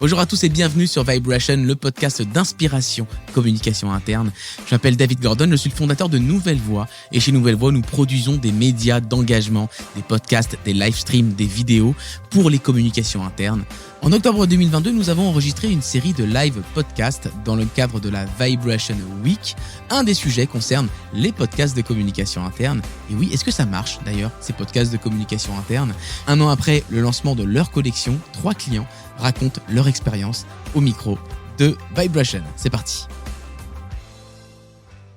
Bonjour à tous et bienvenue sur Vibration, le podcast d'inspiration communication interne. Je m'appelle David Gordon, je suis le fondateur de Nouvelle Voix et chez Nouvelle Voix, nous produisons des médias d'engagement, des podcasts, des live streams, des vidéos pour les communications internes. En octobre 2022, nous avons enregistré une série de live podcasts dans le cadre de la Vibration Week. Un des sujets concerne les podcasts de communication interne. Et oui, est-ce que ça marche d'ailleurs, ces podcasts de communication interne? Un an après le lancement de leur collection, 3 clients racontent leur expérience au micro de Vibration. C'est parti.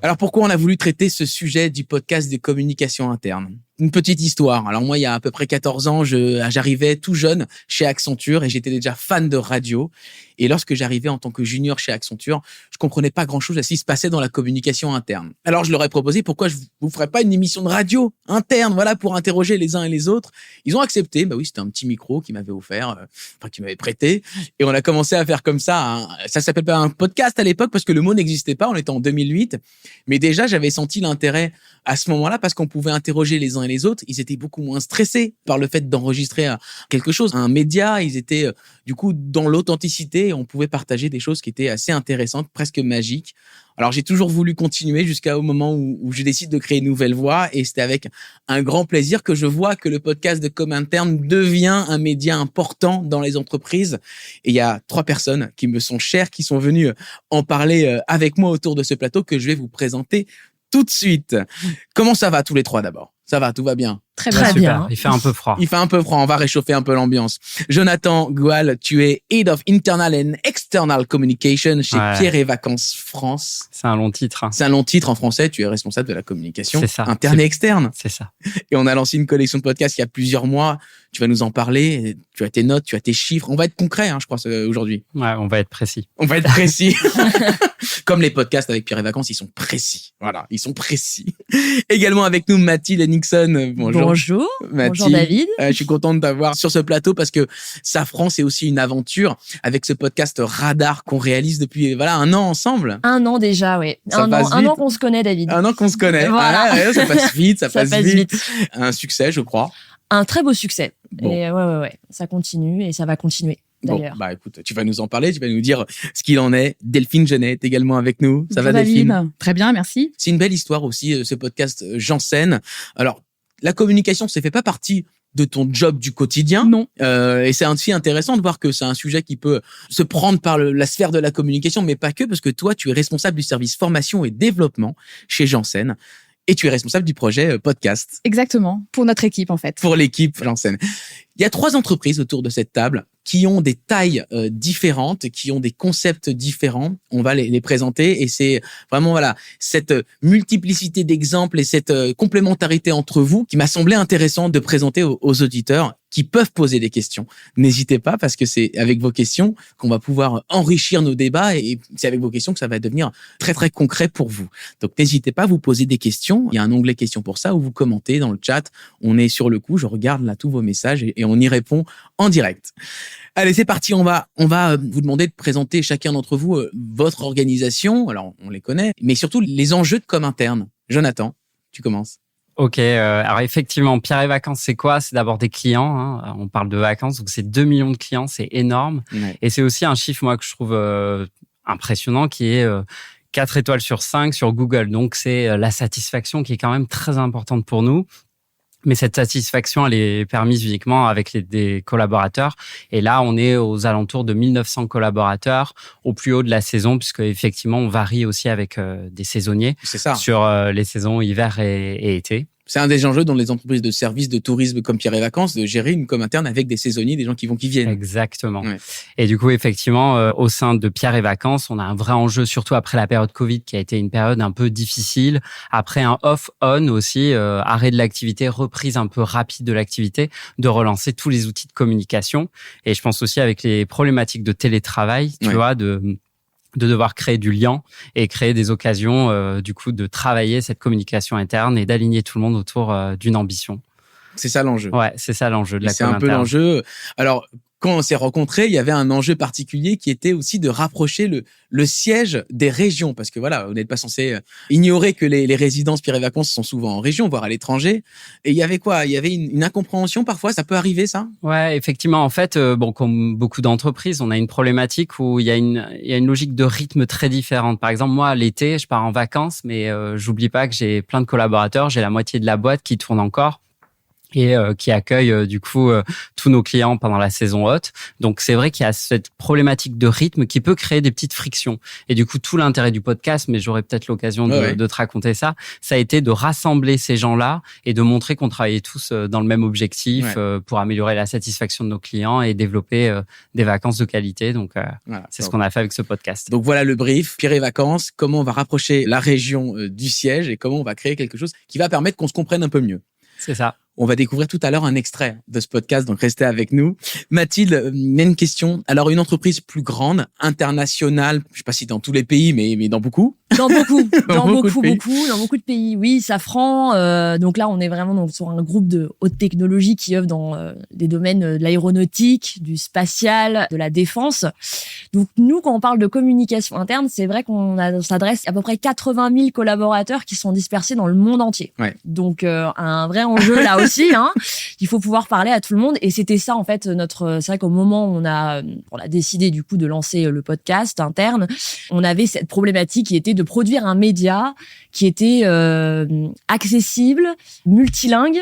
Alors pourquoi on a voulu traiter ce sujet du podcast de communication interne? Une petite histoire. Alors moi, il y a à peu près 14 ans, j'arrivais tout jeune chez Accenture et j'étais déjà fan de radio. Et lorsque j'arrivais en tant que junior chez Accenture, je comprenais pas grand-chose à ce qui se passait dans la communication interne. Alors je leur ai proposé pourquoi je vous ferais pas une émission de radio interne, voilà, pour interroger les uns et les autres. Ils ont accepté. Bah oui, c'était un petit micro qu'ils m'avaient offert, qu'ils m'avaient prêté. Et on a commencé à faire comme ça. Ça s'appelle pas un podcast à l'époque parce que le mot n'existait pas. On était en 2008. Mais déjà, j'avais senti l'intérêt à ce moment-là parce qu'on pouvait interroger les uns et les autres. Ils étaient beaucoup moins stressés par le fait d'enregistrer quelque chose, un média. Ils étaient du coup dans l'authenticité. On pouvait partager des choses qui étaient assez intéressantes, presque magiques. Alors j'ai toujours voulu continuer jusqu'au moment où je décide de créer Nouvelle Voix et c'était avec un grand plaisir que je vois que le podcast de com interne devient un média important dans les entreprises. Et il y a 3 personnes qui me sont chères, qui sont venues en parler avec moi autour de ce plateau que je vais vous présenter tout de suite. Comment ça va tous les 3 d'abord? Ça va, tout va bien? Très bien. Il fait un peu froid. Il fait un peu froid, on va réchauffer un peu l'ambiance. Jonathan Goual, tu es Head of Internal and External Communication chez Pierre et Vacances France. C'est un long titre. C'est un long titre en français, tu es responsable de la communication interne et et externe. C'est ça. Et on a lancé une collection de podcasts il y a plusieurs mois. Tu vas nous en parler, tu as tes notes, tu as tes chiffres. On va être concret, je crois, aujourd'hui. Ouais, on va être précis. On va être précis. Comme les podcasts avec Pierre et Vacances, ils sont précis. Voilà, ils sont précis. Également avec nous, Mathilde Nixon. Bonjour. Bonjour. Mathilde. Bonjour David. Je suis content de t'avoir sur ce plateau parce que Safran, c'est aussi une aventure avec ce podcast Radar qu'on réalise depuis un an ensemble. 1 an déjà, oui. Un an qu'on se connaît, David. 1 an qu'on se connaît. Voilà. Ça passe vite, ça passe vite. vite. Un succès, je crois. Un très beau succès. Bon. Et ouais. Ça continue et ça va continuer. D'ailleurs. Bon, écoute, tu vas nous en parler, tu vas nous dire ce qu'il en est. Delphine Genet est également avec nous. Ça va, Delphine? Très bien, merci. C'est une belle histoire aussi, ce podcast Janssen. Alors, la communication, ça fait pas partie de ton job du quotidien. Non. Et c'est aussi intéressant de voir que c'est un sujet qui peut se prendre par la sphère de la communication, mais pas que, parce que toi, tu es responsable du service formation et développement chez Janssen. Et tu es responsable du projet podcast. Exactement, pour notre équipe en fait. Pour l'équipe Janssen. Il y a 3 entreprises autour de cette table qui ont des tailles différentes, qui ont des concepts différents. On va les présenter et c'est vraiment cette multiplicité d'exemples et cette complémentarité entre vous qui m'a semblé intéressant de présenter aux auditeurs qui peuvent poser des questions. N'hésitez pas parce que c'est avec vos questions qu'on va pouvoir enrichir nos débats et c'est avec vos questions que ça va devenir très très concret pour vous. Donc n'hésitez pas à vous poser des questions. Il y a un onglet questions pour ça où vous commentez dans le chat. On est sur le coup, je regarde là tous vos messages et on y répond en direct. Allez, c'est parti. On va vous demander de présenter chacun d'entre vous votre organisation. Alors, on les connaît, mais surtout les enjeux de com interne. Jonathan, tu commences. Ok, alors effectivement, Pierre et Vacances, c'est quoi? C'est d'abord des clients. On parle de vacances, donc c'est 2 millions de clients, c'est énorme. Ouais. Et c'est aussi un chiffre, moi, que je trouve impressionnant, qui est 4 étoiles sur 5 sur Google. Donc, c'est la satisfaction qui est quand même très importante pour nous. Mais cette satisfaction, elle est permise uniquement avec des collaborateurs. Et là, on est aux alentours de 1900 collaborateurs au plus haut de la saison, puisque effectivement, on varie aussi avec des saisonniers. C'est ça. Sur les saisons hiver et été. C'est un des enjeux dans les entreprises de services de tourisme comme Pierre et Vacances, de gérer une com interne avec des saisonniers, des gens qui vont, qui viennent. Exactement. Ouais. Et du coup, effectivement, au sein de Pierre et Vacances, on a un vrai enjeu, surtout après la période Covid, qui a été une période un peu difficile. Après un off-on aussi, arrêt de l'activité, reprise un peu rapide de l'activité, de relancer tous les outils de communication. Et je pense aussi avec les problématiques de télétravail, tu vois, de devoir créer du lien et créer des occasions, du coup, de travailler cette communication interne et d'aligner tout le monde autour d'une ambition. C'est ça l'enjeu. Ouais, c'est ça l'enjeu de la com interne. C'est un peu l'enjeu. Alors, quand on s'est rencontrés, il y avait un enjeu particulier qui était aussi de rapprocher le siège des régions. Parce que voilà, vous n'êtes pas censé ignorer que les résidences Pierre et Vacances sont souvent en région, voire à l'étranger. Et il y avait quoi? Il y avait une incompréhension parfois, ça peut arriver ça? Ouais, effectivement. En fait, comme beaucoup d'entreprises, on a une problématique où il y a une logique de rythme très différente. Par exemple, moi, l'été, je pars en vacances, mais j'oublie pas que j'ai plein de collaborateurs, j'ai la moitié de la boîte qui tourne encore et qui accueille tous nos clients pendant la saison haute. Donc c'est vrai qu'il y a cette problématique de rythme qui peut créer des petites frictions. Et du coup, tout l'intérêt du podcast, mais j'aurai peut-être l'occasion de te raconter ça a été de rassembler ces gens-là et de montrer qu'on travaillait tous dans le même objectif pour améliorer la satisfaction de nos clients et développer des vacances de qualité. Donc c'est ce qu'on a fait avec ce podcast. Donc voilà le brief, Pierre et Vacances, comment on va rapprocher la région du siège et comment on va créer quelque chose qui va permettre qu'on se comprenne un peu mieux. C'est ça. On va découvrir tout à l'heure un extrait de ce podcast, donc restez avec nous. Mathilde, une question. Alors, une entreprise plus grande, internationale, je sais pas si dans tous les pays, mais dans beaucoup. Dans beaucoup de pays. Oui, Safran. Donc là, on est vraiment sur un groupe de haute technologie qui œuvre dans des domaines de l'aéronautique, du spatial, de la défense. Donc nous, quand on parle de communication interne, c'est vrai qu'on s'adresse à peu près 80 000 collaborateurs qui sont dispersés dans le monde entier. Ouais. Donc un vrai enjeu là aussi. Il faut pouvoir parler à tout le monde. Et c'était ça en fait c'est vrai qu'au moment où on a décidé du coup de lancer le podcast interne, on avait cette problématique qui était de produire un média qui était accessible, multilingue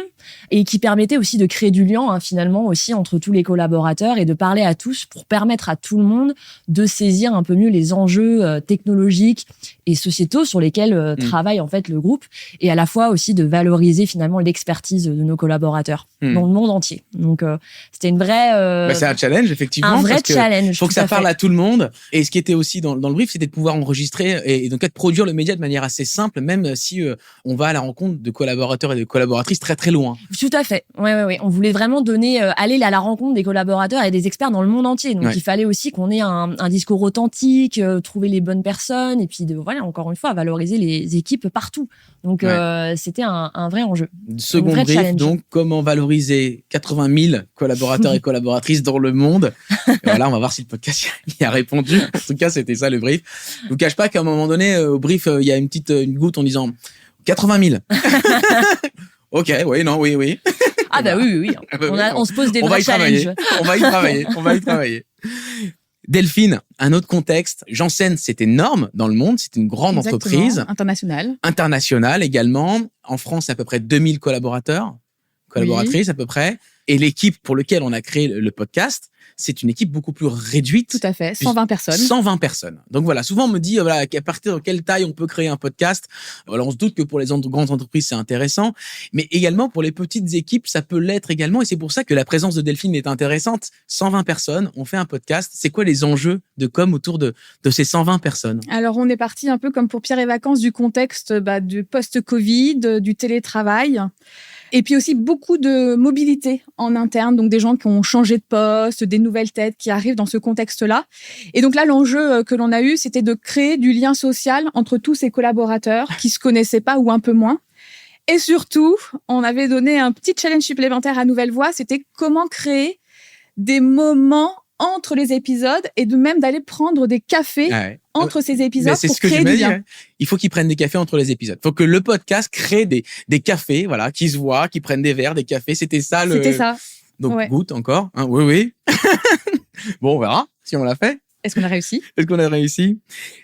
et qui permettait aussi de créer du lien finalement aussi entre tous les collaborateurs et de parler à tous pour permettre à tout le monde de saisir un peu mieux les enjeux technologiques et sociétaux sur lesquels travaille en fait le groupe et à la fois aussi de valoriser finalement l'expertise de nos collaborateurs dans le monde entier. Donc c'était une vraie c'est un challenge effectivement, un vrai challenge. Il faut que ça parle à tout le monde et ce qui était aussi dans le brief, c'était de pouvoir enregistrer et donc de produire le média de manière assez simple, même si on va à la rencontre de collaborateurs et de collaboratrices très très loin. Tout à fait. Ouais. On voulait vraiment aller à la rencontre des collaborateurs et des experts dans le monde entier. Donc il fallait aussi qu'on ait un discours authentique, trouver les bonnes personnes et puis encore une fois valoriser les équipes partout. Donc c'était un vrai enjeu. Second brief, challenge. Donc comment valoriser 80 000 collaborateurs et collaboratrices dans le monde. Et voilà, on va voir si le podcast y a répondu. En tout cas, c'était ça le brief. Je vous cache pas qu'à un moment donné, au brief, il y a une goutte en disant 80 000. Ok, oui. Ah bah oui. On se pose des vrais challenges. On va y travailler. Delphine, un autre contexte. Janssen, c'est énorme dans le monde. C'est une grande entreprise. Internationale également. En France, à peu près 2000 collaboratrices à peu près. Et l'équipe pour laquelle on a créé le podcast, c'est une équipe beaucoup plus réduite. Tout à fait, 120 personnes. 120 personnes. Donc voilà, souvent on me dit à partir de quelle taille on peut créer un podcast. Alors on se doute que pour les grandes entreprises, c'est intéressant. Mais également pour les petites équipes, ça peut l'être également. Et c'est pour ça que la présence de Delphine est intéressante. 120 personnes, on fait un podcast. C'est quoi les enjeux de com autour de ces 120 personnes? Alors on est parti un peu comme pour Pierre et Vacances du contexte du post-Covid, du télétravail. Et puis aussi beaucoup de mobilité en interne, donc des gens qui ont changé de poste, des nouvelles têtes qui arrivent dans ce contexte-là. Et donc là, l'enjeu que l'on a eu, c'était de créer du lien social entre tous ces collaborateurs qui se connaissaient pas ou un peu moins. Et surtout, on avait donné un petit challenge supplémentaire à Nouvelle Voix, c'était comment créer des moments entre les épisodes et même d'aller prendre des cafés entre ces épisodes pour créer du lien. Il faut qu'ils prennent des cafés entre les épisodes. Il faut que le podcast crée des cafés, voilà, qui se voient, qui prennent des verres, des cafés. C'était ça. Donc, goûte encore. Hein, oui. Bon, on verra si on l'a fait. Est-ce qu'on a réussi?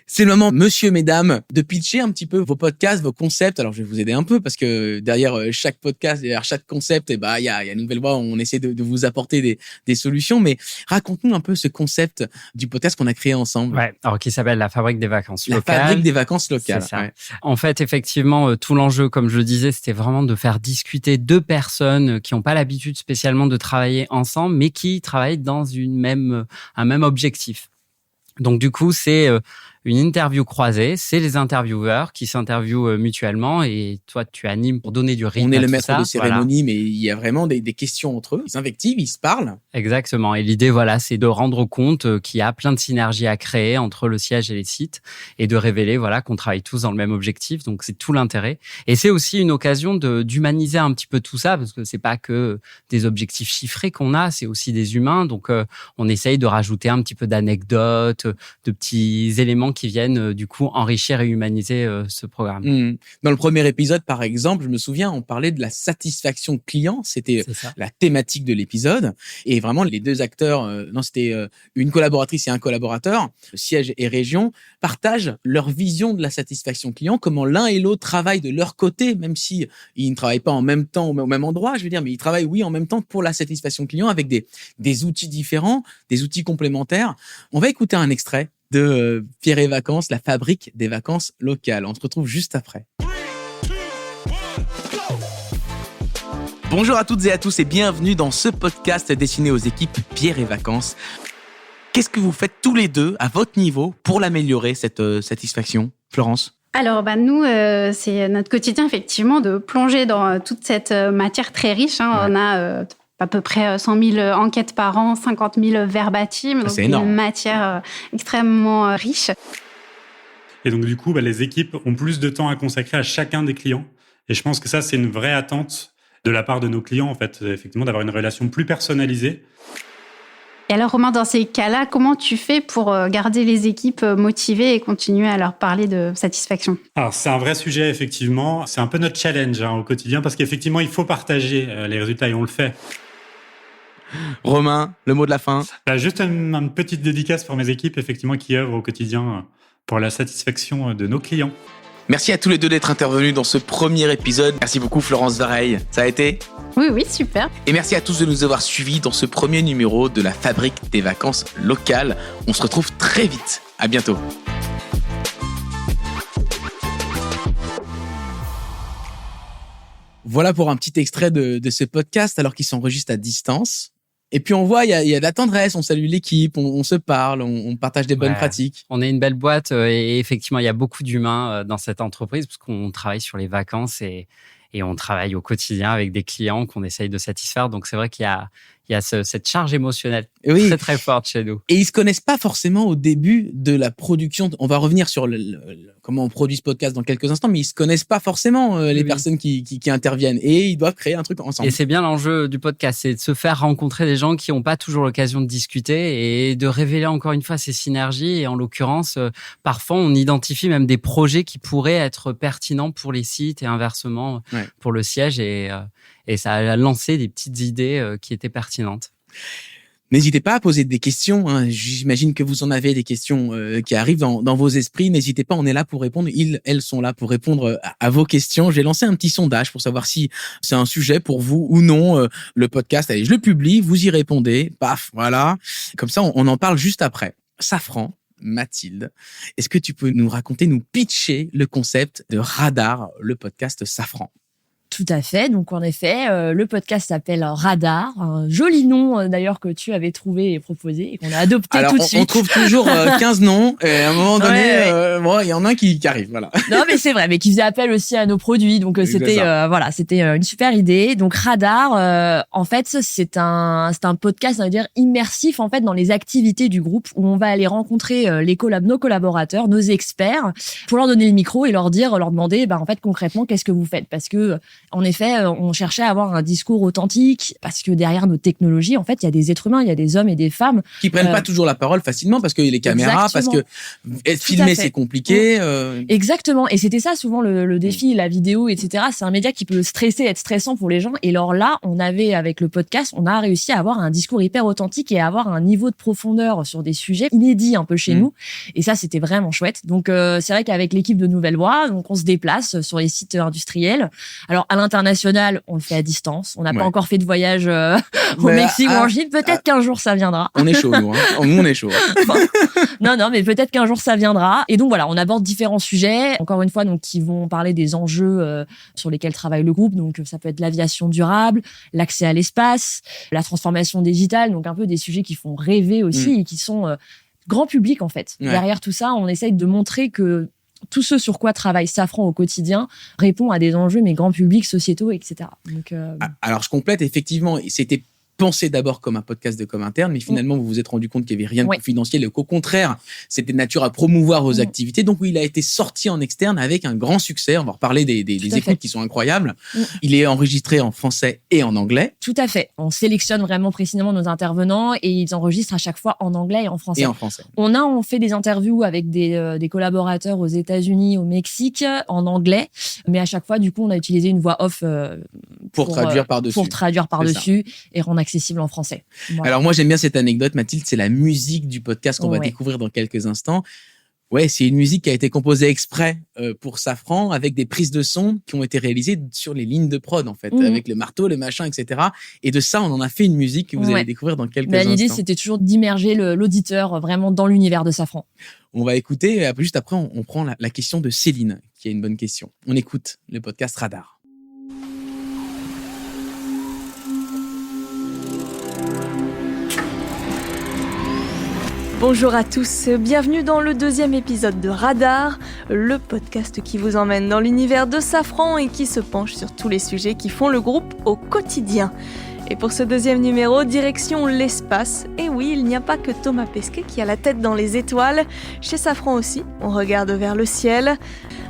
C'est le moment, monsieur, mesdames, de pitcher un petit peu vos podcasts, vos concepts. Alors, je vais vous aider un peu parce que derrière chaque podcast, derrière chaque concept, il y a une nouvelle voix. On essaie de vous apporter des solutions. Mais raconte-nous un peu ce concept du podcast qu'on a créé ensemble. Ouais. Alors, qui s'appelle La Fabrique des vacances locales. La Fabrique des vacances locales. C'est ça. Ouais. En fait, effectivement, tout l'enjeu, comme je le disais, c'était vraiment de faire discuter deux personnes qui n'ont pas l'habitude spécialement de travailler ensemble, mais qui travaillent dans un même objectif. Donc du coup, c'est une interview croisée. C'est les intervieweurs qui s'interviewent mutuellement et toi, tu animes pour donner du rythme. On est à le tout maître ça. de cérémonie, mais il y a vraiment des questions entre eux. Ils s'invectivent, ils se parlent. Exactement. Et l'idée, voilà, c'est de rendre compte qu'il y a plein de synergies à créer entre le siège et les sites et de révéler, voilà, qu'on travaille tous dans le même objectif. Donc, c'est tout l'intérêt. Et c'est aussi une occasion d'humaniser un petit peu tout ça parce que c'est pas que des objectifs chiffrés qu'on a, c'est aussi des humains. Donc, on essaye de rajouter un petit peu d'anecdotes, de petits éléments qui viennent du coup enrichir et humaniser ce programme. Dans le premier épisode, par exemple, je me souviens, on parlait de la satisfaction client. C'était la thématique de l'épisode. Et vraiment, les deux acteurs, c'était une collaboratrice et un collaborateur, siège et région, partagent leur vision de la satisfaction client, comment l'un et l'autre travaillent de leur côté, même si ils ne travaillent pas en même temps au même endroit, je veux dire, mais ils travaillent, oui, en même temps pour la satisfaction client avec des outils différents, des outils complémentaires. On va écouter un extrait de Pierre et Vacances, la fabrique des vacances locales. On se retrouve juste après. Bonjour à toutes et à tous et bienvenue dans ce podcast destiné aux équipes Pierre et Vacances. Qu'est-ce que vous faites tous les deux à votre niveau pour l'améliorer, cette satisfaction, Florence ? Alors, nous, c'est notre quotidien, effectivement, de plonger dans toute cette matière très riche. On a à peu près 100 000 enquêtes par an, 50 000 verbatim. Donc, c'est énorme. Une matière extrêmement riche. Et donc, du coup, les équipes ont plus de temps à consacrer à chacun des clients. Et je pense que ça, c'est une vraie attente de la part de nos clients, en fait, effectivement, d'avoir une relation plus personnalisée. Et alors, Romain, dans ces cas-là, comment tu fais pour garder les équipes motivées et continuer à leur parler de satisfaction ? Alors, c'est un vrai sujet, effectivement. C'est un peu notre challenge au quotidien parce qu'effectivement, il faut partager les résultats et on le fait. Romain, le mot de la fin. Juste une petite dédicace pour mes équipes, effectivement, qui œuvrent au quotidien pour la satisfaction de nos clients. Merci à tous les deux d'être intervenus dans ce premier épisode. Merci beaucoup Florence Vareille. Ça a été ? Oui, super. Et merci à tous de nous avoir suivis dans ce premier numéro de la Fabrique des vacances locales. On se retrouve très vite. À bientôt. Voilà pour un petit extrait de ce podcast alors qu'il s'enregistre à distance. Et puis on voit, il y a de la tendresse, on salue l'équipe, on se parle, on partage des bonnes pratiques. On est une belle boîte et effectivement, il y a beaucoup d'humains dans cette entreprise parce qu'on travaille sur les vacances et on travaille au quotidien avec des clients qu'on essaye de satisfaire. Donc c'est vrai qu'il y a cette charge émotionnelle très très forte chez nous. Et ils se connaissent pas forcément au début de la production. On va revenir sur comment on produit ce podcast dans quelques instants, mais ils se connaissent pas forcément les personnes qui interviennent et ils doivent créer un truc ensemble. Et c'est bien l'enjeu du podcast, c'est de se faire rencontrer des gens qui n'ont pas toujours l'occasion de discuter et de révéler encore une fois ces synergies. Et en l'occurrence, parfois on identifie même des projets qui pourraient être pertinents pour les sites et inversement pour le siège et ça a lancé des petites idées qui étaient pertinentes. N'hésitez pas à poser des questions. J'imagine que vous en avez des questions qui arrivent dans vos esprits. N'hésitez pas, on est là pour répondre. Elles sont là pour répondre à vos questions. J'ai lancé un petit sondage pour savoir si c'est un sujet pour vous ou non. Le podcast, allez, je le publie, vous y répondez. Paf, voilà. Comme ça, on en parle juste après. Safran, Mathilde, est-ce que tu peux nous raconter, nous pitcher le concept de Radar, le podcast Safran ? Tout à fait. Donc, en effet, le podcast s'appelle Radar. Un joli nom, d'ailleurs, que tu avais trouvé et proposé et qu'on a adopté tout de suite. On trouve toujours 15 noms et à un moment donné, il y en a un qui arrive, voilà. Non, mais c'est vrai, mais qui faisait appel aussi à nos produits. Donc, c'était une super idée. Donc, Radar, en fait, c'est un podcast, on va dire, immersif, en fait, dans les activités du groupe où on va aller rencontrer nos collaborateurs, nos experts pour leur donner le micro et leur demander, en fait, concrètement, qu'est-ce que vous faites? Parce que, en effet, on cherchait à avoir un discours authentique parce que derrière nos technologies, en fait, il y a des êtres humains, il y a des hommes et des femmes qui prennent pas toujours la parole facilement parce qu'il y a les caméras, exactement. parce que être filmé c'est compliqué. Exactement. Et c'était ça souvent le défi, la vidéo, etc. C'est un média qui peut stresser, être stressant pour les gens. Et alors là, avec le podcast, on a réussi à avoir un discours hyper authentique et à avoir un niveau de profondeur sur des sujets inédits un peu chez nous. Et ça, c'était vraiment chouette. Donc c'est vrai qu'avec l'équipe de Nouvelle Voix, donc on se déplace sur les sites industriels. Alors à l'international, on le fait à distance. On n'a pas encore fait de voyage au Mexique ou en Chine. Peut-être qu'un jour ça viendra. On est chaud, nous. Nous, on est chaud. Non, mais peut-être qu'un jour ça viendra. Et donc voilà, on aborde différents sujets. Encore une fois, donc qui vont parler des enjeux sur lesquels travaille le groupe. Donc ça peut être l'aviation durable, l'accès à l'espace, la transformation digitale. Donc un peu des sujets qui font rêver aussi et qui sont grand public en fait. Ouais. Derrière tout ça, on essaye de montrer que tout ce sur quoi travaille Safran au quotidien répond à des enjeux, mais grand public, sociétaux, etc. Donc, Alors, je complète, effectivement, c'était pensé d'abord comme un podcast de com interne, mais finalement, vous vous êtes rendu compte qu'il n'y avait rien de confidentiel et qu'au contraire, c'était de nature à promouvoir vos activités. Donc, il a été sorti en externe avec un grand succès. On va reparler des écoutes qui sont incroyables. Il est enregistré en français et en anglais. Tout à fait. On sélectionne vraiment précisément nos intervenants et ils enregistrent à chaque fois en anglais et en français. Et en français. On fait des interviews avec des collaborateurs aux États-Unis, au Mexique, en anglais, mais à chaque fois, du coup, on a utilisé une voix off pour traduire par-dessus. Pour traduire par-dessus et rendre accessible en français. Voilà. Alors moi, j'aime bien cette anecdote, Mathilde, c'est la musique du podcast qu'on va découvrir dans quelques instants. Ouais, c'est une musique qui a été composée exprès pour Safran avec des prises de son qui ont été réalisées sur les lignes de prod, en fait, avec le marteau, le machin, etc. Et de ça, on en a fait une musique que vous allez découvrir dans quelques instants. L'idée, c'était toujours d'immerger l'auditeur vraiment dans l'univers de Safran. On va écouter, et juste après, on prend la question de Céline, qui a une bonne question. On écoute le podcast Radar. Bonjour à tous, bienvenue dans le 2e épisode de Radar, le podcast qui vous emmène dans l'univers de Safran et qui se penche sur tous les sujets qui font le groupe au quotidien. Et pour ce 2e numéro, direction l'espace. Et oui, il n'y a pas que Thomas Pesquet qui a la tête dans les étoiles. Chez Safran aussi, on regarde vers le ciel.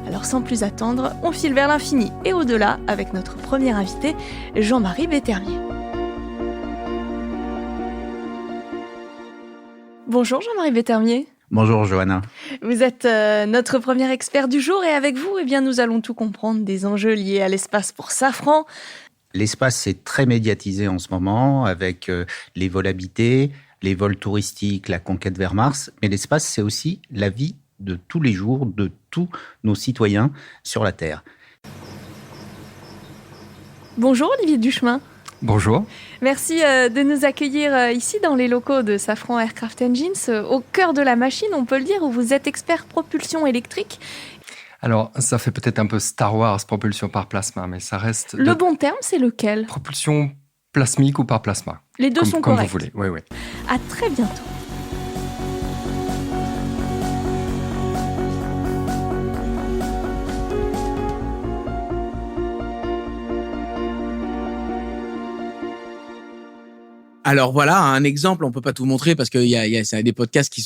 Alors sans plus attendre, on file vers l'infini et au-delà avec notre premier invité, Jean-Marie Bétermier. Bonjour Jean-Marie Bétermier. Bonjour Johanna. Vous êtes notre premier expert du jour et avec vous, nous allons tout comprendre des enjeux liés à l'espace pour Safran. L'espace, c'est très médiatisé en ce moment avec les vols habités, les vols touristiques, la conquête vers Mars. Mais l'espace, c'est aussi la vie de tous les jours de tous nos citoyens sur la Terre. Bonjour Olivier Duchemin. Bonjour. Merci de nous accueillir ici dans les locaux de Safran Aircraft Engines, au cœur de la machine, on peut le dire, où vous êtes expert propulsion électrique. Alors, ça fait peut-être un peu Star Wars, propulsion par plasma, mais ça reste... Le bon terme, c'est lequel ? Propulsion plasmique ou par plasma. Les deux sont corrects. Comme vous voulez, oui. À très bientôt. Alors voilà un exemple, on peut pas tout montrer parce qu'il y a des podcasts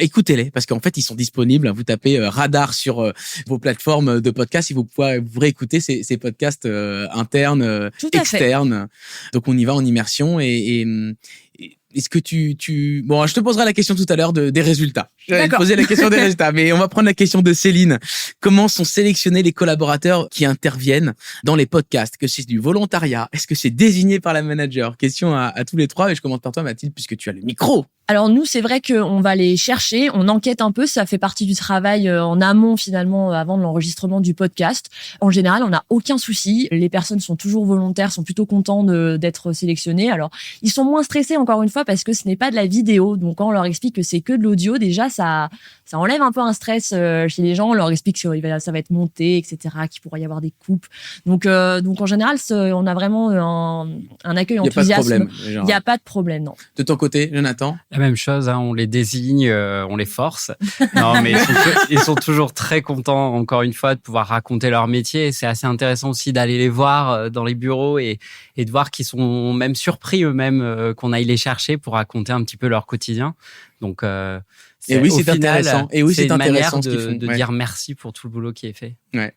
écoutez-les parce qu'en fait ils sont disponibles. Vous tapez Radar sur vos plateformes de podcasts et vous pourrez réécouter ces podcasts internes, externes. Donc on y va en immersion et est-ce que Bon, je te poserai la question tout à l'heure des résultats. Je vais te poser la question des résultats, mais on va prendre la question de Céline. Comment sont sélectionnés les collaborateurs qui interviennent dans les podcasts ? Que c'est du volontariat ? Est-ce que c'est désigné par la manager ? Question à tous les trois, et je commence par toi, Mathilde, puisque tu as le micro. Alors nous, c'est vrai qu'on va les chercher, on enquête un peu, ça fait partie du travail en amont finalement, avant de l'enregistrement du podcast. En général, on n'a aucun souci, les personnes sont toujours volontaires, sont plutôt contents d'être sélectionnés. Alors, ils sont moins stressés encore une fois parce que ce n'est pas de la vidéo, donc quand on leur explique que c'est que de l'audio, déjà ça enlève un peu un stress chez les gens, on leur explique que ça va être monté, etc., qu'il pourrait y avoir des coupes. Donc en général, on a vraiment un accueil enthousiaste. Il n'y a pas de problème, non. De ton côté, Jonathan ? La même chose, on les désigne, on les force. Non, mais ils sont toujours très contents, encore une fois, de pouvoir raconter leur métier. C'est assez intéressant aussi d'aller les voir dans les bureaux et de voir qu'ils sont même surpris eux-mêmes qu'on aille les chercher pour raconter un petit peu leur quotidien. Donc, c'est intéressant. Et oui, c'est une manière de dire merci pour tout le boulot qui est fait. Ouais.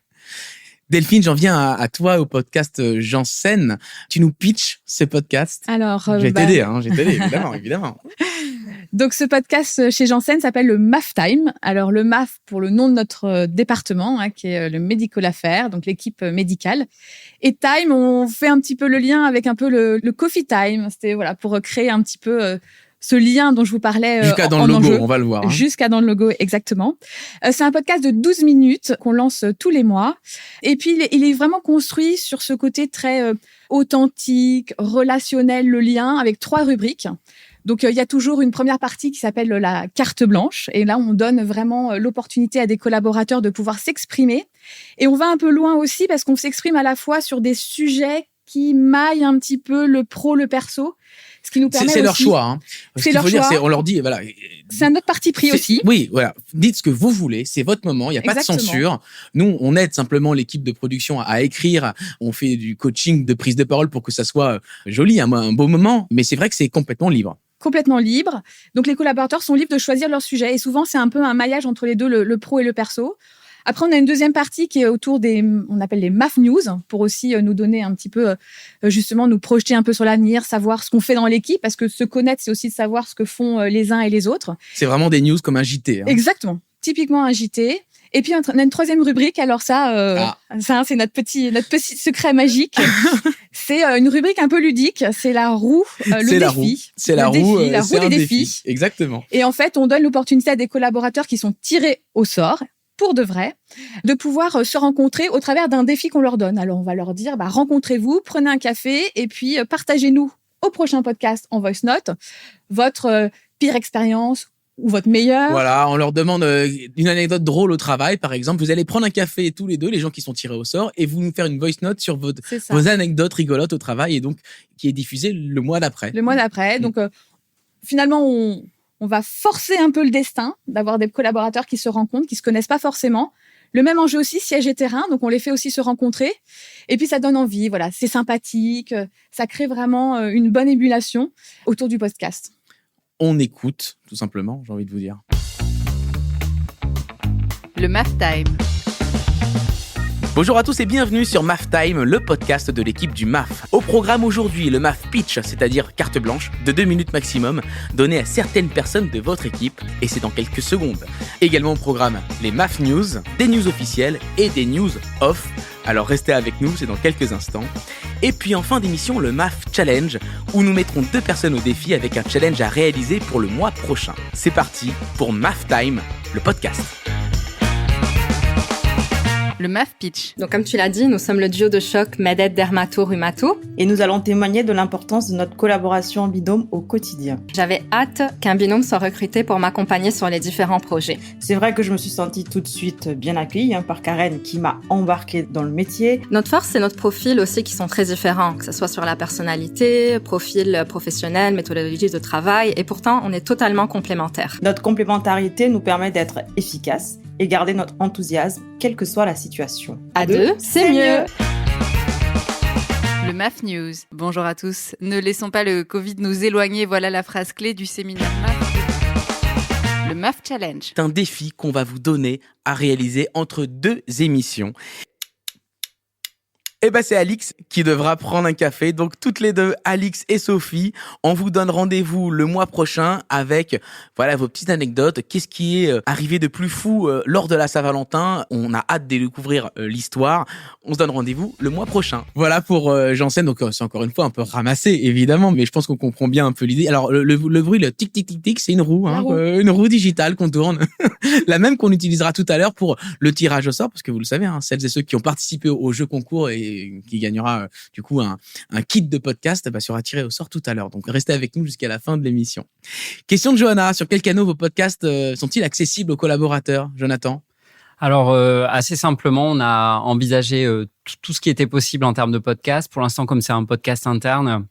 Delphine, j'en viens à toi, au podcast Janssen. Tu nous pitches ce podcast. Alors, je vais t'aider, évidemment. Donc, ce podcast chez Janssen s'appelle le MAF Time. Alors, le MAF pour le nom de notre département, qui est le Medical Affairs, donc l'équipe médicale. Et Time, on fait un petit peu le lien avec un peu le Coffee Time. C'était pour créer un petit peu ce lien dont je vous parlais jusqu'à dans le logo, on va le voir. Jusqu'à dans le logo, exactement. C'est un podcast de 12 minutes qu'on lance tous les mois. Et puis, il est vraiment construit sur ce côté très authentique, relationnel, le lien, avec 3 rubriques. Donc, il y a toujours une première partie qui s'appelle la carte blanche. Et là, on donne vraiment l'opportunité à des collaborateurs de pouvoir s'exprimer. Et on va un peu loin aussi parce qu'on s'exprime à la fois sur des sujets qui maillent un petit peu le pro, le perso. Ce qui nous permet c'est leur aussi... choix. Ce qu'il faut dire, c'est on leur dit, voilà, C'est un autre parti pris aussi. Oui, voilà. Dites ce que vous voulez. C'est votre moment. Il n'y a pas de censure. Nous, on aide simplement l'équipe de production à écrire. On fait du coaching de prise de parole pour que ça soit joli, un beau moment. Mais c'est vrai que c'est complètement libre. Complètement libre. Donc, les collaborateurs sont libres de choisir leur sujet. Et souvent, c'est un peu un maillage entre les deux, le pro et le perso. Après, on a une deuxième partie qui est autour on appelle les MAF News, pour aussi nous donner un petit peu, justement, nous projeter un peu sur l'avenir, savoir ce qu'on fait dans l'équipe, parce que se connaître, c'est aussi de savoir ce que font les uns et les autres. C'est vraiment des news comme un JT. Hein. Exactement. Typiquement un JT. Et puis, on a une troisième rubrique. Alors ça, c'est notre petit secret magique. C'est une rubrique un peu ludique. C'est la roue, le défi. C'est la roue des défis. Exactement. Et en fait, on donne l'opportunité à des collaborateurs qui sont tirés au sort, pour de vrai, de pouvoir se rencontrer au travers d'un défi qu'on leur donne. Alors, on va leur dire, rencontrez-vous, prenez un café et puis partagez-nous au prochain podcast en voice note votre pire expérience ou votre meilleure. Voilà, on leur demande une anecdote drôle au travail, par exemple. Vous allez prendre un café tous les deux, les gens qui sont tirés au sort, et vous nous faire une voice note sur vos anecdotes rigolotes au travail, et donc qui est diffusée le mois d'après. Le mois d'après. Donc, finalement, on va forcer un peu le destin d'avoir des collaborateurs qui se rencontrent, qui se connaissent pas forcément. Le même enjeu aussi, siège et terrain. Donc, on les fait aussi se rencontrer. Et puis, ça donne envie. Voilà, c'est sympathique. Ça crée vraiment une bonne émulation autour du podcast. On écoute, tout simplement, j'ai envie de vous dire. Le MAF Time. Bonjour à tous et bienvenue sur MAF Time, le podcast de l'équipe du MAF. Au programme aujourd'hui, le MAF Pitch, c'est-à-dire carte blanche de 2 minutes maximum, donnée à certaines personnes de votre équipe, et c'est dans quelques secondes. Également au programme, les MAF News, des news officielles et des news off. Alors restez avec nous, c'est dans quelques instants. Et puis en fin d'émission, le MAF Challenge, où nous mettrons 2 personnes au défi avec un challenge à réaliser pour le mois prochain. C'est parti pour MAF Time, le podcast. Le MAF Pitch. Donc comme tu l'as dit, nous sommes le duo de choc Med-Aid Dermato Rhumato. Et nous allons témoigner de l'importance de notre collaboration en binôme au quotidien. J'avais hâte qu'un binôme soit recruté pour m'accompagner sur les différents projets. C'est vrai que je me suis sentie tout de suite bien accueillie par Karen qui m'a embarquée dans le métier. Notre force, c'est notre profil aussi qui sont très différents, que ce soit sur la personnalité, profil professionnel, méthodologie de travail, et pourtant on est totalement complémentaires. Notre complémentarité nous permet d'être efficaces et garder notre enthousiasme, quelle que soit la situation. À deux, c'est mieux. Le MAF News. Bonjour à tous. Ne laissons pas le Covid nous éloigner. Voilà la phrase clé du séminaire MAF. Le MAF Challenge. C'est un défi qu'on va vous donner à réaliser entre 2 émissions. Et c'est Alix qui devra prendre un café. Donc toutes les deux, Alix et Sophie, on vous donne rendez-vous le mois prochain avec vos petites anecdotes. Qu'est-ce qui est arrivé de plus fou lors de la Saint-Valentin? On a hâte de découvrir l'histoire. On se donne rendez-vous le mois prochain. Voilà pour Janssen. Donc c'est encore une fois un peu ramassé évidemment, mais je pense qu'on comprend bien un peu l'idée. Alors le bruit, le tic tic tic tic, c'est une roue, une roue digitale qu'on tourne, la même qu'on utilisera tout à l'heure pour le tirage au sort, parce que vous le savez, celles et ceux qui ont participé au jeu concours et qui gagnera du coup un kit de podcast sera tiré au sort tout à l'heure. Donc restez avec nous jusqu'à la fin de l'émission. Question de Johanna, sur quels canaux vos podcasts sont-ils accessibles aux collaborateurs, Jonathan? Alors, assez simplement, on a envisagé tout ce qui était possible en termes de podcast. Pour l'instant, comme c'est un podcast interne,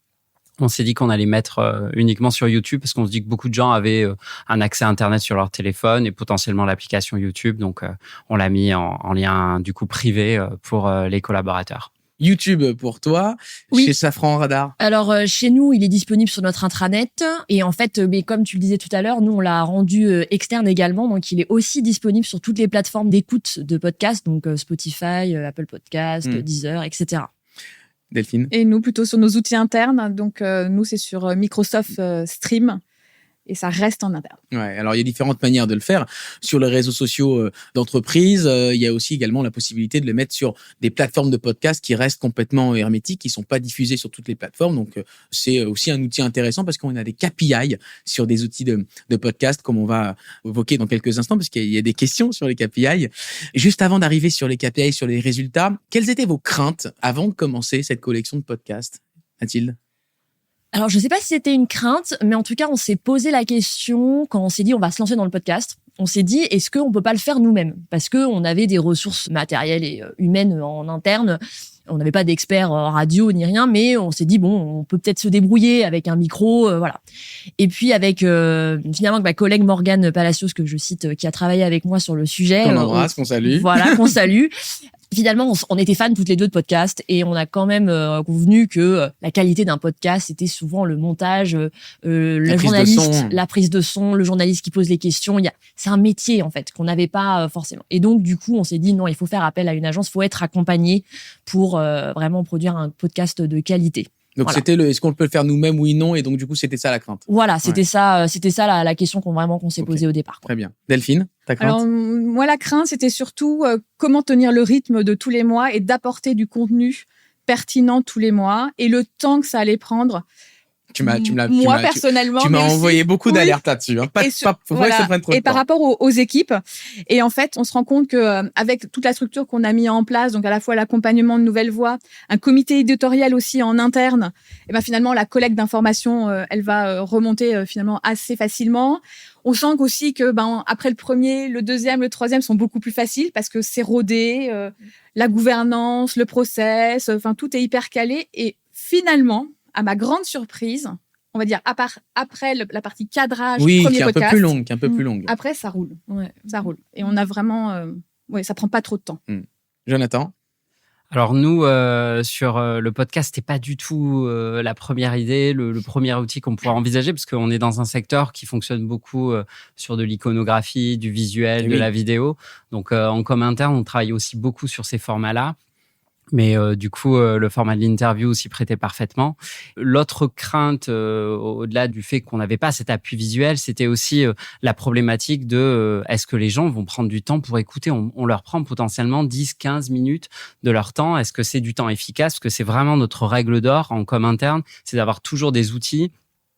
on s'est dit qu'on allait mettre uniquement sur YouTube parce qu'on se dit que beaucoup de gens avaient un accès à Internet sur leur téléphone et potentiellement l'application YouTube. Donc, on l'a mis en lien du coup privé pour les collaborateurs. YouTube pour toi, oui. Chez Safran Radar. Alors chez nous, il est disponible sur notre intranet et en fait, comme tu le disais tout à l'heure, nous on l'a rendu externe également, donc il est aussi disponible sur toutes les plateformes d'écoute de podcasts, donc Spotify, Apple Podcasts, Deezer, etc. Delphine. Et nous plutôt sur nos outils internes, donc nous c'est sur Microsoft Stream. Et ça reste en interne. Ouais, alors il y a différentes manières de le faire. Sur les réseaux sociaux d'entreprise, il y a aussi également la possibilité de le mettre sur des plateformes de podcast qui restent complètement hermétiques, qui sont pas diffusées sur toutes les plateformes. Donc c'est aussi un outil intéressant parce qu'on a des KPI sur des outils de podcast, comme on va évoquer dans quelques instants, parce qu'il y a des questions sur les KPI. Juste avant d'arriver sur les KPI, sur les résultats, quelles étaient vos craintes avant de commencer cette collection de podcasts, Mathilde? Alors, je sais pas si c'était une crainte, mais en tout cas, on s'est posé la question quand on s'est dit on va se lancer dans le podcast. On s'est dit, est-ce qu'on peut pas le faire nous-mêmes? Parce que on avait des ressources matérielles et humaines en interne On n'avait pas d'experts radio ni rien, mais on s'est dit bon, on peut peut-être se débrouiller avec un micro, voilà. Et puis avec finalement ma collègue Morgane Palacios, que je cite, qui a travaillé avec moi sur le sujet. Qu'on embrasse, qu'on salue. Voilà, qu'on salue. Finalement, on était fans toutes les deux de podcasts et on a quand même convenu que la qualité d'un podcast, c'était souvent le montage, le journaliste, la prise de son, le journaliste qui pose les questions. C'est un métier en fait qu'on n'avait pas forcément. Et donc du coup, on s'est dit non, il faut faire appel à une agence, il faut être accompagné pour vraiment produire un podcast de qualité. Donc voilà. C'était est-ce qu'on peut le faire nous-mêmes, oui, non, et donc du coup c'était ça la crainte. Voilà, c'était ça la question qu'on s'est posée au départ. Très bien. Delphine, ta crainte? Alors moi la crainte c'était surtout comment tenir le rythme de tous les mois et d'apporter du contenu pertinent tous les mois et le temps que ça allait prendre. Moi personnellement, tu m'as envoyé beaucoup d'alertes là-dessus. Hein. Faut pas que ça prenne trop de temps. Et par rapport aux équipes, et en fait, on se rend compte que avec toute la structure qu'on a mis en place, donc à la fois l'accompagnement de nouvelles voix, un comité éditorial aussi en interne, et ben finalement la collecte d'informations, elle va remonter finalement assez facilement. On sent aussi que après le premier, le deuxième, le troisième sont beaucoup plus faciles parce que c'est rodé, la gouvernance, le process, enfin tout est hyper calé et finalement. À ma grande surprise, on va dire, après la partie cadrage, oui, premier qui est podcast, un peu plus longue. Après, ça roule. Ouais, ça roule. Et on a vraiment... ça prend pas trop de temps. Jonathan? Alors nous, sur le podcast, c'était pas du tout la première idée, le premier outil qu'on pourrait envisager, parce qu'on est dans un secteur qui fonctionne beaucoup sur de l'iconographie, du visuel, de la vidéo. Donc en com interne, on travaille aussi beaucoup sur ces formats-là. Mais du coup, le format de l'interview s'y prêtait parfaitement. L'autre crainte, au-delà du fait qu'on n'avait pas cet appui visuel, c'était aussi la problématique de est-ce que les gens vont prendre du temps pour écouter? On leur prend potentiellement 10-15 minutes de leur temps. Est-ce que c'est du temps efficace? Parce que c'est vraiment notre règle d'or en com interne, c'est d'avoir toujours des outils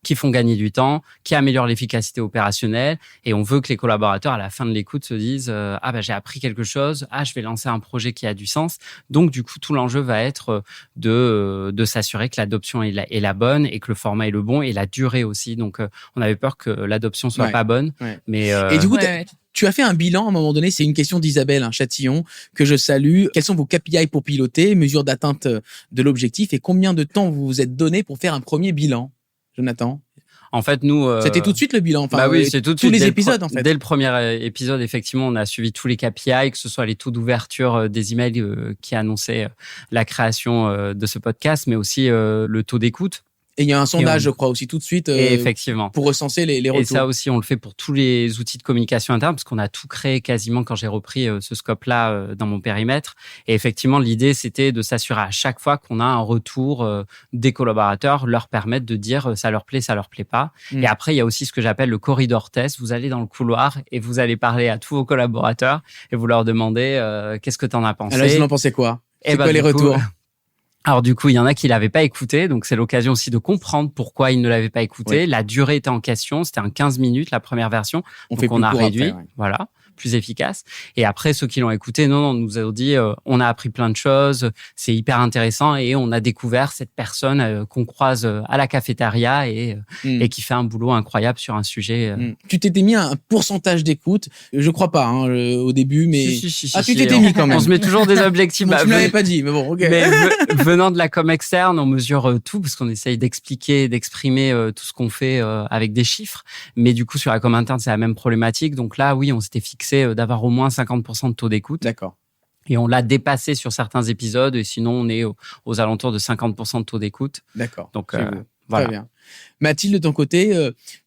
qui font gagner du temps, qui améliorent l'efficacité opérationnelle. Et on veut que les collaborateurs, à la fin de l'écoute, se disent j'ai appris quelque chose, je vais lancer un projet qui a du sens. Donc, du coup, tout l'enjeu va être de s'assurer que l'adoption est la bonne et que le format est le bon et la durée aussi. Donc, on avait peur que l'adoption soit pas bonne. Ouais. Mais et du coup, tu as fait un bilan à un moment donné, c'est une question d'Isabelle Châtillon, que je salue. Quels sont vos KPI pour piloter, mesures d'atteinte de l'objectif et combien de temps vous vous êtes donné pour faire un premier bilan? Jonathan? En fait, nous... C'était tout de suite le bilan. Enfin, oui, c'est tout de tous suite. les épisodes, en fait. Dès le premier épisode, effectivement, on a suivi tous les KPI, que ce soit les taux d'ouverture des emails qui annonçaient la création de ce podcast, mais aussi le taux d'écoute. Et il y a un sondage, je crois, aussi tout de suite effectivement. Pour recenser les retours. Et ça aussi, on le fait pour tous les outils de communication interne, parce qu'on a tout créé quasiment quand j'ai repris ce scope-là dans mon périmètre. Et effectivement, l'idée, c'était de s'assurer à chaque fois qu'on a un retour des collaborateurs, leur permettre de dire ça leur plaît pas. Et après, il y a aussi ce que j'appelle le corridor test. Vous allez dans le couloir et vous allez parler à tous vos collaborateurs et vous leur demandez qu'est-ce que tu en as pensé. Alors, ils en pensaient quoi? C'est quoi les retours? Alors du coup, il y en a qui l'avaient pas écouté, donc c'est l'occasion aussi de comprendre pourquoi ils ne l'avaient pas écouté. Oui. La durée était en question, c'était un 15 minutes la première version, on a réduit, après, voilà, plus efficace. Et après, ceux qui l'ont écouté, non, nous ont dit, on a appris plein de choses, c'est hyper intéressant et on a découvert cette personne qu'on croise à la cafétéria et qui fait un boulot incroyable sur un sujet. Tu t'étais mis un pourcentage d'écoute? Je crois pas au début, mais Si, tu t'étais mis quand même. On se met toujours des objectifs. Tu me l'avais pas dit, mais bon, ok. Mais venant de la com externe, on mesure tout parce qu'on essaye d'expliquer, d'exprimer tout ce qu'on fait avec des chiffres. Mais du coup, sur la com interne, c'est la même problématique. Donc là, oui, on s'était fixé d'avoir au moins 50% de taux d'écoute. D'accord. Et on l'a dépassé sur certains épisodes. Et sinon, on est aux alentours de 50% de taux d'écoute. D'accord. Donc, voilà. Très bien. Mathilde, de ton côté,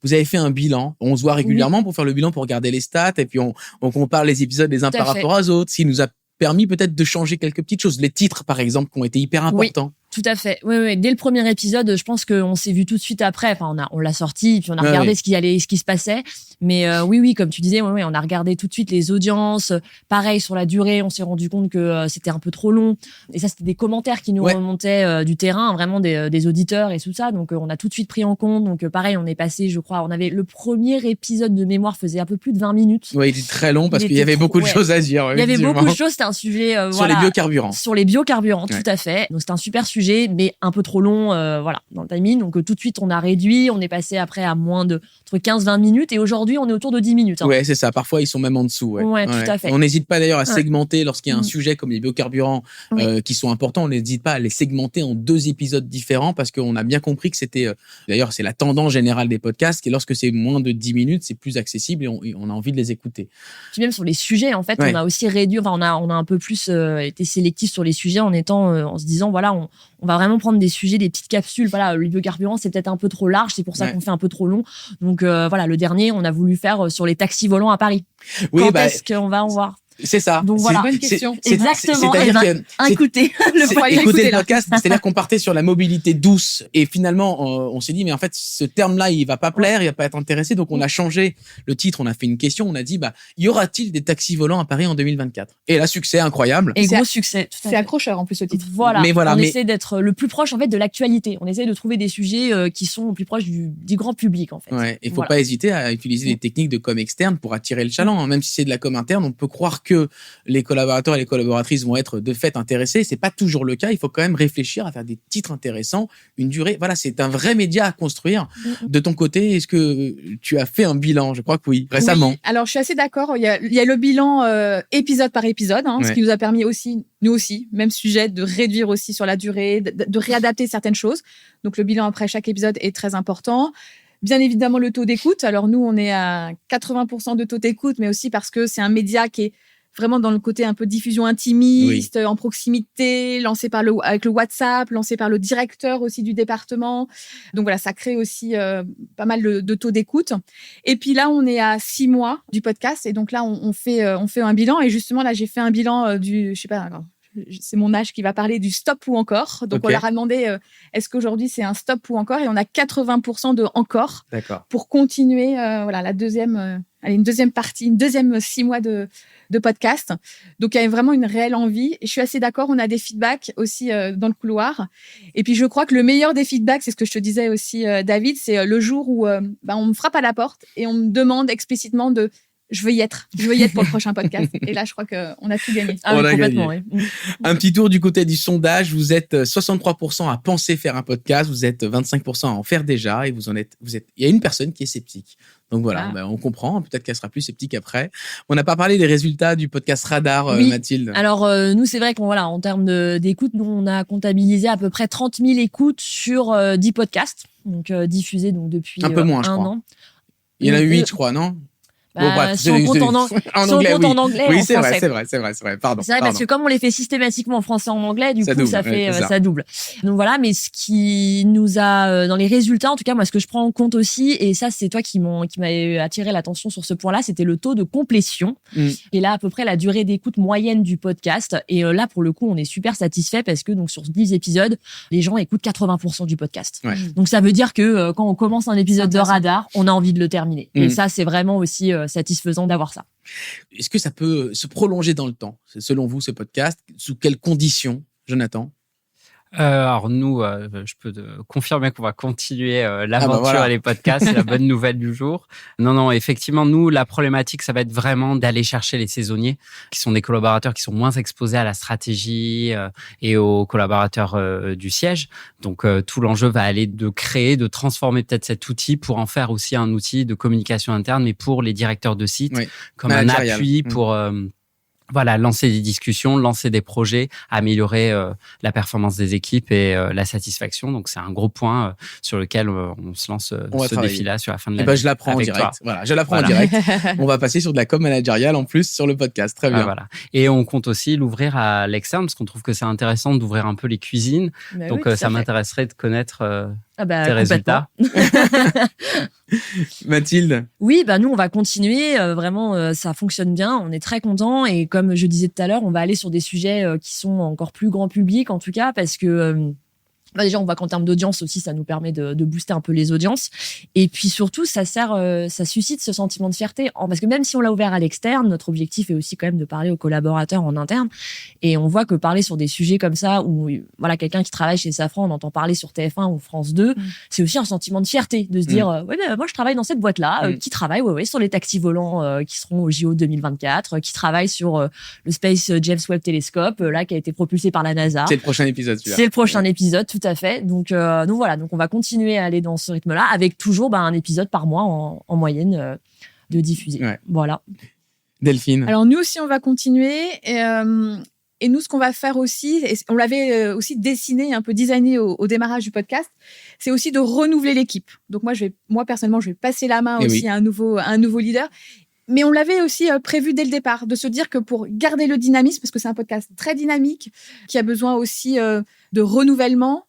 vous avez fait un bilan. On se voit régulièrement pour faire le bilan, pour regarder les stats. Et puis, on compare les épisodes les uns par rapport aux autres. Ce qui nous a permis peut-être de changer quelques petites choses. Les titres, par exemple, qui ont été hyper importants. Tout à fait. Oui. Dès le premier épisode, je pense qu'on s'est vu tout de suite après. Enfin, on l'a sorti, puis on a regardé ce qui se passait. Mais oui, comme tu disais, on a regardé tout de suite les audiences. Pareil, sur la durée, on s'est rendu compte que c'était un peu trop long. Et ça, c'était des commentaires qui nous remontaient du terrain, vraiment des auditeurs et tout ça. Donc, on a tout de suite pris en compte. Donc, pareil, on est passé, je crois, on avait le premier épisode de mémoire faisait un peu plus de 20 minutes. Oui, il était très long parce qu'il y avait beaucoup de choses à dire. Il y avait beaucoup de choses. C'était un sujet sur les biocarburants. Sur les biocarburants, tout à fait. Donc, c'était un super sujet. sujets, mais un peu trop longs, voilà, dans le timing. Donc tout de suite, on a réduit. On est passé après à moins de entre 15-20 minutes, et aujourd'hui, on est autour de 10 minutes. Hein. Ouais, c'est ça. Parfois, ils sont même en dessous. Ouais, tout à fait. On n'hésite pas d'ailleurs à segmenter lorsqu'il y a un sujet comme les biocarburants qui sont importants. On n'hésite pas à les segmenter en 2 épisodes différents, parce qu'on a bien compris que c'était, d'ailleurs, c'est la tendance générale des podcasts, et lorsque c'est moins de 10 minutes, c'est plus accessible et on a envie de les écouter. Puis même sur les sujets, en fait, on a aussi réduit, enfin, on a un peu plus été sélectif sur les sujets en se disant, voilà, on va vraiment prendre des sujets, des petites capsules. Voilà, le biocarburant, c'est peut-être un peu trop large, c'est pour ça qu'on fait un peu trop long. Donc voilà, le dernier, on a voulu faire sur les taxis volants à Paris. Oui, Quand est-ce qu'on va en voir? C'est ça. Donc voilà. Bonne question. Exactement. C'est-à-dire écoutez le podcast. C'est-à-dire qu'on partait sur la mobilité douce, et finalement, on s'est dit, mais en fait, ce terme-là, il va pas plaire, il va pas être intéressé. Donc, on a changé le titre, on a fait une question, on a dit, y aura-t-il des taxis volants à Paris en 2024? Et là, succès incroyable. Et gros succès. C'est accrocheur, en plus, ce titre. Voilà. On essaie d'être le plus proche, en fait, de l'actualité. On essaie de trouver des sujets qui sont au plus proche du grand public, en fait. Ouais. Il faut pas hésiter à utiliser des techniques de com externe pour attirer le chaland. Même si c'est de la com interne, on peut croire que les collaborateurs et les collaboratrices vont être de fait intéressés. C'est pas toujours le cas. Il faut quand même réfléchir à faire des titres intéressants, une durée. Voilà, c'est un vrai média à construire. De ton côté, est-ce que tu as fait un bilan? Je crois que oui, récemment. Oui. Alors, je suis assez d'accord. Il y a le bilan épisode par épisode, ce qui nous a permis aussi, nous aussi, même sujet, de réduire aussi sur la durée, de réadapter certaines choses. Donc, le bilan après chaque épisode est très important. Bien évidemment, le taux d'écoute. Alors, nous, on est à 80% de taux d'écoute, mais aussi parce que c'est un média qui est vraiment dans le côté un peu diffusion intimiste, en proximité, lancé avec le WhatsApp, lancé par le directeur aussi du département. Donc voilà, ça crée aussi pas mal de taux d'écoute. Et puis là, on est à 6 mois du podcast, et donc là, on fait un bilan. Et justement, là, j'ai fait un bilan je sais pas. Alors, c'est mon âge qui va parler du stop ou encore. Donc, on leur a demandé est-ce qu'aujourd'hui c'est un stop ou encore, et on a 80% de encore. D'accord. Pour continuer la deuxième, une deuxième partie, une deuxième 6 mois de podcast. Donc, il y a vraiment une réelle envie. Et je suis assez d'accord, on a des feedbacks aussi dans le couloir. Et puis, je crois que le meilleur des feedbacks, c'est ce que je te disais aussi, David, c'est le jour où on me frappe à la porte et on me demande explicitement je veux y être pour le prochain podcast. Et là, je crois qu'on a tout gagné. On a complètement gagné. Un petit tour du côté du sondage. Vous êtes 63% à penser faire un podcast. Vous êtes 25% à en faire déjà. Et il y a une personne qui est sceptique. Donc voilà, on comprend. Peut-être qu'elle sera plus sceptique après. On n'a pas parlé des résultats du podcast Radar, Mathilde. Alors, nous, c'est vrai qu'en termes d'écoute, nous, on a comptabilisé à peu près 30 000 écoutes sur 10 podcasts. Donc, diffusés depuis un peu moins, je crois. an. Il y en a 8, je crois, non? Si on compte en anglais, oui, en c'est français. vrai. Pardon. C'est vrai, parce que comme on les fait systématiquement en français et en anglais, du coup, ça double. Donc voilà, mais ce qui nous a, dans les résultats, en tout cas, moi, ce que je prends en compte aussi, et ça, c'est toi qui m'avait attiré l'attention sur ce point-là, c'était le taux de complétion. Et là, à peu près la durée d'écoute moyenne du podcast. Et là, pour le coup, on est super satisfait parce que, donc, sur 10 épisodes, les gens écoutent 80% du podcast. Ouais. Donc, ça veut dire que quand on commence un épisode de Radar, on a envie de le terminer. Et ça, c'est vraiment aussi satisfaisant d'avoir ça. Est-ce que ça peut se prolonger dans le temps, selon vous, ce podcast? Sous quelles conditions, Jonathan? Alors nous, je peux confirmer qu'on va continuer l'aventure et les podcasts, c'est la bonne nouvelle du jour. Non, effectivement, nous, la problématique, ça va être vraiment d'aller chercher les saisonniers, qui sont des collaborateurs qui sont moins exposés à la stratégie et aux collaborateurs du siège. Donc tout l'enjeu va aller de créer, de transformer peut-être cet outil pour en faire aussi un outil de communication interne, mais pour les directeurs de site, comme un appui pour... lancer des discussions, lancer des projets, améliorer la performance des équipes et la satisfaction. Donc, c'est un gros point sur lequel on se lance ce défi-là sur la fin de l'année. Je l'apprends en direct. Je l'apprends en direct. On va passer sur de la com managériale en plus sur le podcast. Très bien. Et on compte aussi l'ouvrir à l'externe parce qu'on trouve que c'est intéressant d'ouvrir un peu les cuisines. Donc, ça m'intéresserait de connaître tes résultats. Mathilde? Oui, nous, on va continuer. Vraiment, ça fonctionne bien. On est très contents. Et comme je disais tout à l'heure, on va aller sur des sujets qui sont encore plus grand public, en tout cas, parce que Déjà, on voit qu'en termes d'audience aussi, ça nous permet de booster un peu les audiences. Et puis surtout, ça suscite ce sentiment de fierté. Parce que même si on l'a ouvert à l'externe, notre objectif est aussi quand même de parler aux collaborateurs en interne. Et on voit que parler sur des sujets comme ça, où voilà, quelqu'un qui travaille chez Safran, on entend parler sur TF1 ou France 2, c'est aussi un sentiment de fierté, de se dire, moi je travaille dans cette boîte-là, qui travaille sur les taxis volants qui seront au JO 2024, qui travaille sur le Space James Webb Telescope, là, qui a été propulsé par la NASA. C'est le prochain épisode, celui-là. C'est le prochain épisode, tout à fait. Donc voilà, donc on va continuer à aller dans ce rythme-là, avec toujours un épisode par mois en moyenne de diffuser. Ouais. Voilà. Delphine. Alors nous aussi, on va continuer. Et nous, ce qu'on va faire aussi, et on l'avait aussi dessiné, un peu designé au démarrage du podcast, c'est aussi de renouveler l'équipe. Donc moi personnellement, je vais passer la main aussi à un nouveau leader. Mais on l'avait aussi prévu dès le départ, de se dire que pour garder le dynamisme, parce que c'est un podcast très dynamique, qui a besoin aussi de renouvellement.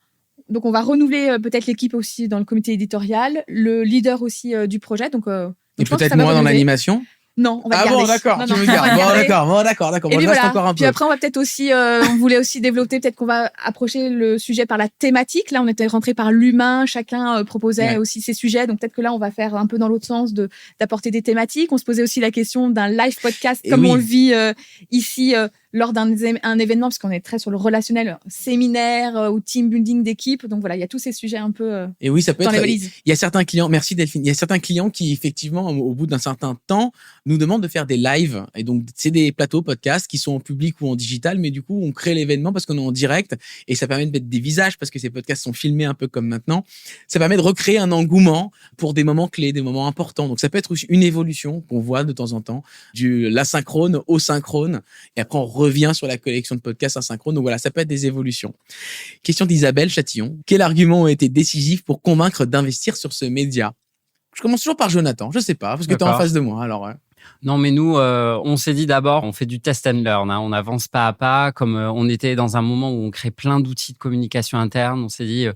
Donc, on va renouveler peut-être l'équipe aussi dans le comité éditorial, le leader aussi du projet. Donc, et peut-être moi dans l'animation. Non, on va garder. Ah bon, d'accord, tu me gardes. Bon, d'accord. Et Bon, je reste encore un peu. Puis après, on va peut-être aussi, on voulait aussi développer, peut-être qu'on va approcher le sujet par la thématique. Là, on était rentré par l'humain, chacun proposait aussi ses sujets. Donc peut-être que là, on va faire un peu dans l'autre sens d'apporter des thématiques. On se posait aussi la question d'un live podcast, comme on le vit ici lors d'un événement, parce qu'on est très sur le relationnel, séminaire ou team building d'équipe. Donc voilà, il y a tous ces sujets un peu et oui, ça peut dans être, les valises. Il y a certains clients, merci Delphine, il y a certains clients qui effectivement, au bout d'un certain temps, nous demandent de faire des lives. Et donc, c'est des plateaux podcasts qui sont en public ou en digital, mais du coup, on crée l'événement parce qu'on est en direct et ça permet de mettre des visages parce que ces podcasts sont filmés un peu comme maintenant. Ça permet de recréer un engouement pour des moments clés, des moments importants. Donc, ça peut être aussi une évolution qu'on voit de temps en temps, du l'asynchrone au synchrone. Et après, on revient sur la collection de podcasts asynchrone. Donc voilà, ça peut être des évolutions. Question d'Isabelle Châtillon. Quel argument a été décisif pour convaincre d'investir sur ce média? Je commence toujours par Jonathan. Je sais pas, parce que tu es en face de moi. Alors, Non, mais nous, on s'est dit d'abord, on fait du test and learn. On avance pas à pas. Comme on était dans un moment où on crée plein d'outils de communication interne, on s'est dit,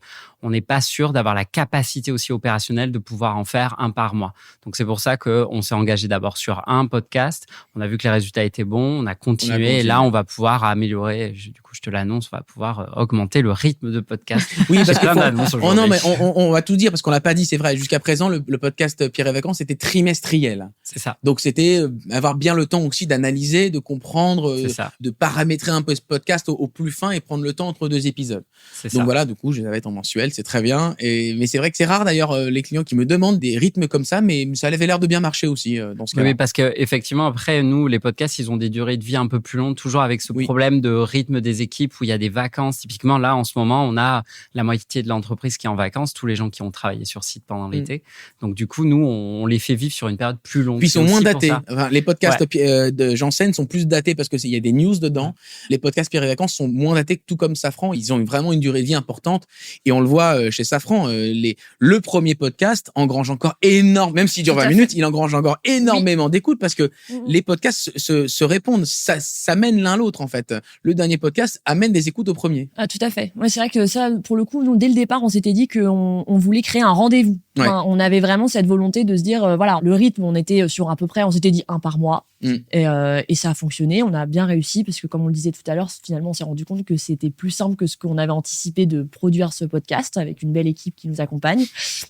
on n'est pas sûr d'avoir la capacité aussi opérationnelle de pouvoir en faire un par mois. Donc, c'est pour ça qu'on s'est engagé d'abord sur un podcast. On a vu que les résultats étaient bons. On a continué. Et là, on va pouvoir améliorer. Du coup, je te l'annonce, on va pouvoir augmenter le rythme de podcast. Oui, parce que non, mais on va tout dire parce qu'on l'a pas dit. C'est vrai. Jusqu'à présent, le podcast Pierre et Vacances, c'était trimestriel. C'est ça. Donc, c'était avoir bien le temps aussi d'analyser, de comprendre, de paramétrer un peu ce podcast au plus fin et prendre le temps entre deux épisodes. Donc voilà, du coup, je vais être en mensuel, c'est très bien. Mais c'est vrai que c'est rare d'ailleurs les clients qui me demandent des rythmes comme ça, mais ça avait l'air de bien marcher aussi dans ce cas-là. Oui, parce que effectivement, après nous, les podcasts, ils ont des durées de vie un peu plus longues, toujours avec ce problème de rythme des équipes où il y a des vacances. Typiquement, là, en ce moment, on a la moitié de l'entreprise qui est en vacances, tous les gens qui ont travaillé sur site pendant l'été. Donc du coup, nous, on les fait vivre sur une période plus longue. Puis ils sont moins datés. Enfin, les podcasts de Janssen sont plus datés parce qu'il y a des news dedans. Les podcasts Pierre et Vacances sont moins datés, tout comme Safran. Ils ont vraiment une durée de vie importante. Et on le voit chez Safran. Le premier podcast engrange encore énorme, même s'il dure 20 minutes, il engrange encore énormément d'écoutes parce que les podcasts se répondent. Ça mène l'un l'autre, en fait. Le dernier podcast amène des écoutes au premier. Ah, tout à fait. Ouais, c'est vrai que ça, pour le coup, nous, dès le départ, on s'était dit qu'on voulait créer un rendez-vous. Enfin, on avait vraiment cette volonté de se dire, voilà, le rythme, on était sur à peu près, on s'était dit un par mois. Et ça a fonctionné. On a bien réussi parce que, comme on le disait tout à l'heure, finalement, on s'est rendu compte que c'était plus simple que ce qu'on avait anticipé de produire ce podcast avec une belle équipe qui nous accompagne.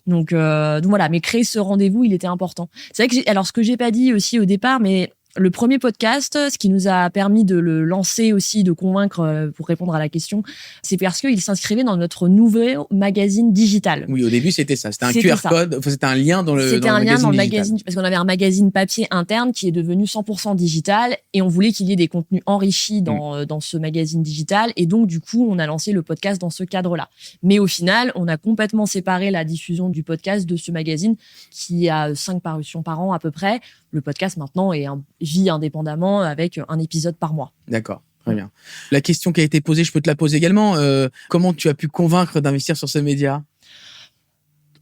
Donc voilà, mais créer ce rendez-vous, il était important. C'est vrai que alors, ce que j'ai pas dit aussi au départ, mais le premier podcast, ce qui nous a permis de le lancer aussi, de convaincre pour répondre à la question, c'est parce qu'il s'inscrivait dans notre nouveau magazine digital. Oui, au début, c'était ça. C'était un QR code. Enfin, c'était un lien dans le magazine. Parce qu'on avait un magazine papier interne qui est devenu 100% digital et on voulait qu'il y ait des contenus enrichis dans ce magazine digital. Et donc, du coup, on a lancé le podcast dans ce cadre-là. Mais au final, on a complètement séparé la diffusion du podcast de ce magazine qui a 5 parutions par an à peu près. Le podcast, maintenant, vit indépendamment avec un épisode par mois. D'accord. Très bien. La question qui a été posée, je peux te la poser également. Comment tu as pu convaincre d'investir sur ce média ?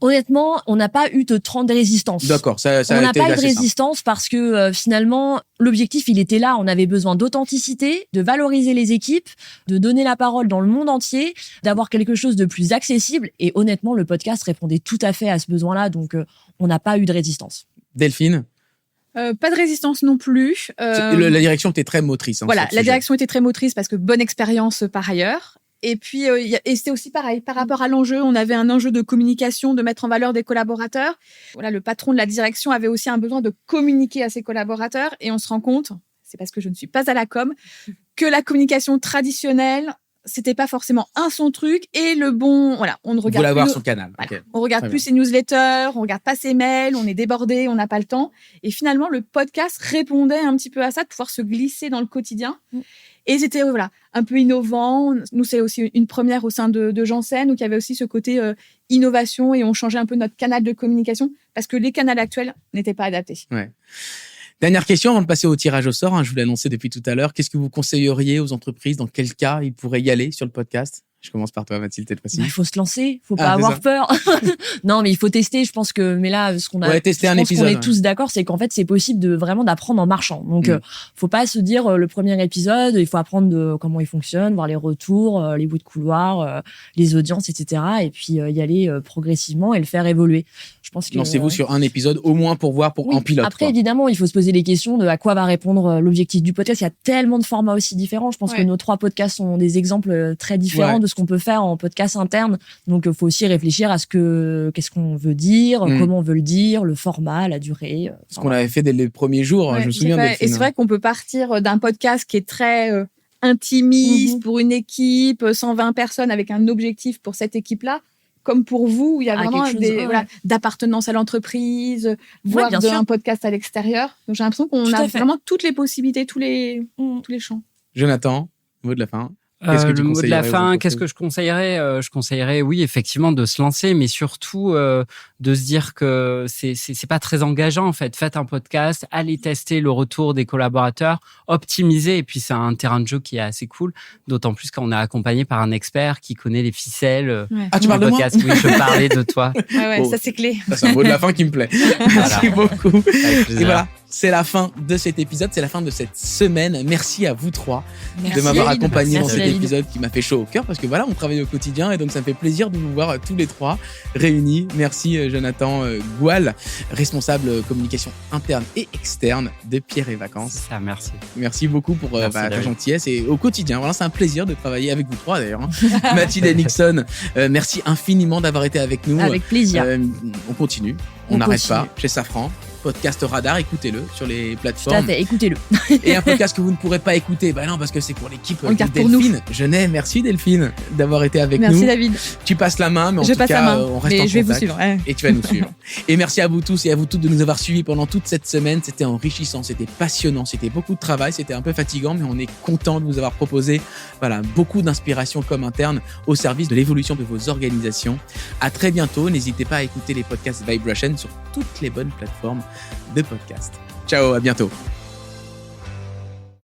Honnêtement, on n'a pas eu de résistance. D'accord, ça on n'a pas eu de simple. résistance parce que finalement, l'objectif, il était là. On avait besoin d'authenticité, de valoriser les équipes, de donner la parole dans le monde entier, d'avoir quelque chose de plus accessible. Et honnêtement, le podcast répondait tout à fait à ce besoin-là. Donc, on n'a pas eu de résistance. Delphine ? Pas de résistance non plus. La direction était très motrice. Voilà, la direction était très motrice parce que bonne expérience par ailleurs. Et puis, et c'était aussi pareil, par rapport à l'enjeu, on avait un enjeu de communication, de mettre en valeur des collaborateurs. Voilà, le patron de la direction avait aussi un besoin de communiquer à ses collaborateurs. Et on se rend compte, c'est parce que je ne suis pas à la com, que la communication traditionnelle, c'était pas forcément son truc. Et le bon, voilà, on ne regarde Vous l'avoir plus. sur le canal. Voilà, Okay. on regarde plus ses newsletters, on regarde pas ses mails, on est débordé, on n'a pas le temps. Et finalement, le podcast répondait un petit peu à ça, de pouvoir se glisser dans le quotidien. Et c'était voilà, un peu innovant. Nous, c'est aussi une première au sein de Janssen, où il y avait aussi ce côté innovation et on changeait un peu notre canal de communication parce que les canaux actuels n'étaient pas adaptés. Ouais. Dernière question avant de passer au tirage au sort. Je vous l'ai annoncé depuis tout à l'heure. Qu'est-ce que vous conseilleriez aux entreprises? Dans quel cas ils pourraient y aller sur le podcast? Je commence par toi, Mathilde, cette fois-ci. Il faut se lancer, faut pas avoir peur. Non, mais il faut tester. Je pense que, mais là, ce qu'on a, tester un épisode. On est tous d'accord, c'est qu'en fait, c'est possible de vraiment d'apprendre en marchant. Donc, faut pas se dire le premier épisode, il faut apprendre de comment il fonctionne, voir les retours, les bouts de couloir, les audiences, etc. Et puis y aller progressivement et le faire évoluer. Je pense que lancez-vous sur un épisode au moins pour voir en pilote. Après, quoi. Évidemment, il faut se poser les questions de à quoi va répondre l'objectif du podcast. Il y a tellement de formats aussi différents. Je pense que nos 3 podcasts sont des exemples très différents de ce qu'on peut faire en podcast interne. Donc, il faut aussi réfléchir à qu'est-ce qu'on veut dire, comment on veut le dire, le format, la durée. Ce qu'on avait fait dès les premiers jours, je me souviens. Et c'est vrai qu'on peut partir d'un podcast qui est très intimiste pour une équipe, 120 personnes avec un objectif pour cette équipe-là. Comme pour vous, où il y a vraiment d'appartenance à l'entreprise, voire un podcast à l'extérieur. Donc, j'ai l'impression qu'on a vraiment toutes les possibilités, tous les champs. Jonathan, mot de la fin. Le mot de la fin, qu'est-ce que je conseillerais? Je conseillerais, oui, effectivement, de se lancer, mais surtout de se dire que c'est pas très engageant en fait. Faites un podcast, allez tester le retour des collaborateurs, optimisez, et puis c'est un terrain de jeu qui est assez cool. D'autant plus quand on est accompagné par un expert qui connaît les ficelles. Ah, tu parles de moi? Oui, je parlais de toi. Ça c'est clé. Ça, c'est un mot de la fin qui me plaît. Merci beaucoup. Et voilà. C'est la fin de cet épisode, c'est la fin de cette semaine. Merci à vous 3 de m'avoir accompagné dans cet épisode qui m'a fait chaud au cœur parce que voilà, on travaille au quotidien et donc ça me fait plaisir de vous voir tous les 3 réunis. Merci Jonathan Goual, responsable communication interne et externe de Pierre et Vacances. C'est ça, merci. Merci beaucoup pour ta gentillesse et au quotidien. Voilà, c'est un plaisir de travailler avec vous 3 d'ailleurs. Mathilde et Nixon, merci infiniment d'avoir été avec nous. Avec plaisir. On continue, on n'arrête pas chez Safran. Podcast Radar, écoutez-le sur les plateformes. Tout à fait, écoutez-le. Et un podcast que vous ne pourrez pas écouter, non, parce que c'est pour l'équipe de Delphine. Merci Delphine d'avoir été avec nous. Merci David. Tu passes la main, mais en tout cas, on reste en contact. Je vais vous suivre. Et tu vas nous suivre. Et merci à vous tous et à vous toutes de nous avoir suivis pendant toute cette semaine. C'était enrichissant, c'était passionnant, c'était beaucoup de travail, c'était un peu fatigant, mais on est content de vous avoir proposé beaucoup d'inspiration comme interne au service de l'évolution de vos organisations. À très bientôt. N'hésitez pas à écouter les podcasts Vibration sur toutes les bonnes plateformes de podcast. Ciao, à bientôt.